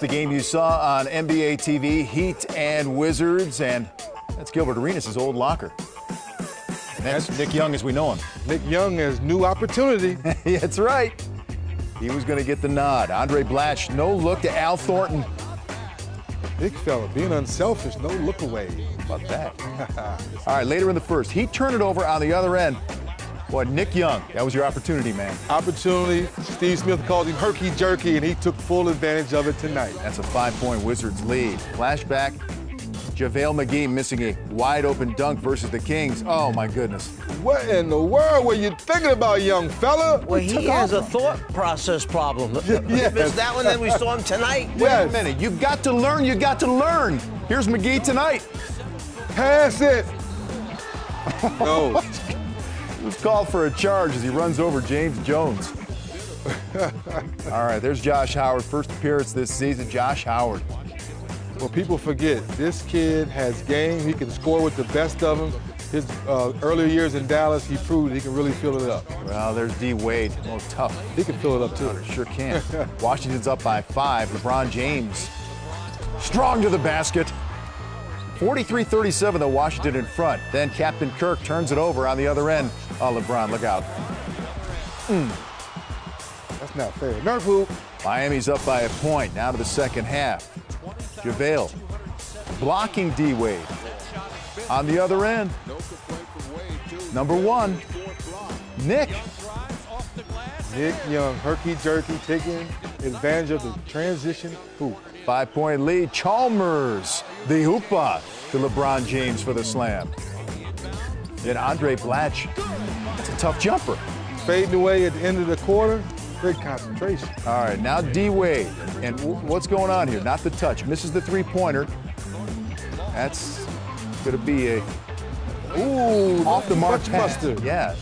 The game you saw on NBA TV, Heat and Wizards, and that's Gilbert Arenas' old locker. And that's Nick Young as we know him. Nick Young has new opportunity. That's right. He was going to get the nod. Andray Blatche, no look to Al Thornton. Big fella, being unselfish, no look away. How about that? All right, later in the first, he turned it over on the other end. Boy, Nick Young, that was your opportunity, man. Opportunity. Steve Smith called him herky-jerky, and he took full advantage of it tonight. That's a 5-point Wizards lead. Flashback, JaVale McGee missing a wide-open dunk versus the Kings. Oh, my goodness. What in the world were you thinking about, young fella? Well, he has a thought process problem. Yes. He missed that one, then we saw him tonight. Wait a minute. You've got to learn. You got to learn. Here's McGee tonight. Pass it. No. He was called for a charge as he runs over James Jones. All right, there's Josh Howard. First appearance this season, Josh Howard. Well, people forget, this kid has game. He can score with the best of them. His earlier years in Dallas, he proved he can really fill it up. Well, there's D. Wade. A little tough. He can fill it up, too. Oh, sure can. Washington's up by 5. LeBron James strong to the basket. 43-37, though, Washington in front. Then Captain Kirk turns it over on the other end. Oh, LeBron, look out. That's not fair. Nerf hoop. Miami's up by a point. Now to the second half. JaVale blocking D. Wade. On the other end, number 1, Nick. Nick Young, herky-jerky, taking advantage of the transition hoop. 5-point lead. Chalmers, the hoopa to LeBron James for the slam. Then Andray Blatche. It's a tough jumper. Fading away at the end of the quarter. Great concentration. All right, now D. Wade. And what's going on here? Not the touch. Misses the three-pointer. That's going to be a off the mark pass. Yeah.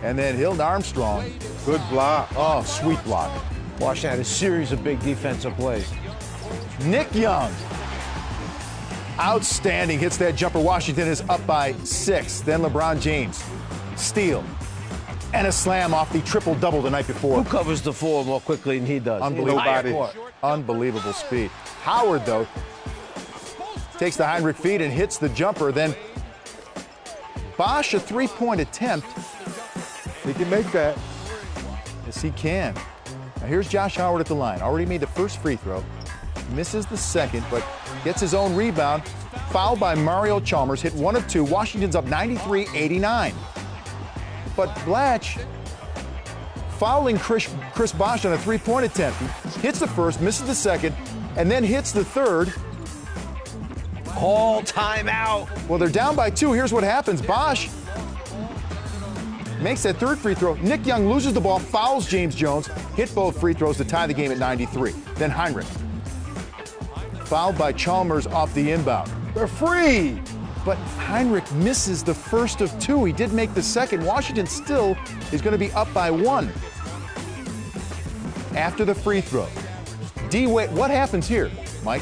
And then Hilton Armstrong. Good block. Oh, sweet block. Washington had a series of big defensive plays. Nick Young. Outstanding. Hits that jumper. Washington is up by 6. Then LeBron James. Steal. And a slam off the triple-double the night before. Who covers the floor more quickly than he does? Unbelievable. Unbelievable speed. Howard, though, takes the Hinrich feed and hits the jumper. Then Bosh, a three-point attempt. He can make that. Yes, he can. Now here's Josh Howard at the line. Already made the first free throw. Misses the second, but gets his own rebound. Fouled by Mario Chalmers. Hit 1 of 2. Washington's up 93-89. But Blatche fouling Chris Bosh on a three-point attempt. He hits the first, misses the second, and then hits the third. Call timeout. Well, they're down by 2. Here's what happens. Bosh makes that third free throw. Nick Young loses the ball, fouls James Jones, hit both free throws to tie the game at 93. Then Hinrich. Fouled by Chalmers off the inbound. They're free. But Hinrich misses the first of 2. He did make the second. Washington still is going to be up by 1. After the free throw. D. Wade, what happens here, Mike?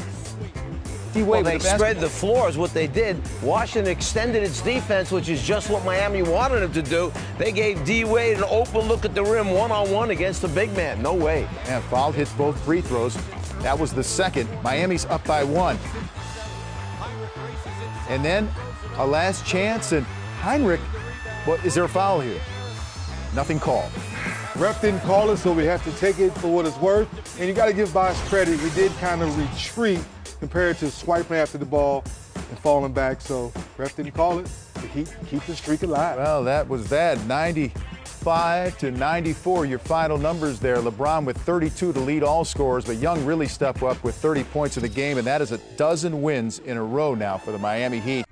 D. Wade, well, they spread the floor is what they did. Washington extended its defense, which is just what Miami wanted them to do. They gave D. Wade an open look at the rim one-on-one against the big man. No way. And foul hits both free throws. That was the second. Miami's up by 1. And then a last chance, and Hinrich, what, is there a foul here? Nothing called. Ref didn't call it, so we have to take it for what it's worth. And you got to give Bosh credit. He did kind of retreat compared to swiping after the ball and falling back. So ref didn't call it. Keep the streak alive. Well, that was that. 95-94, your final numbers there. LeBron with 32 to lead all scorers, but Young really stepped up with 30 points in the game, and that is a dozen wins in a row now for the Miami Heat.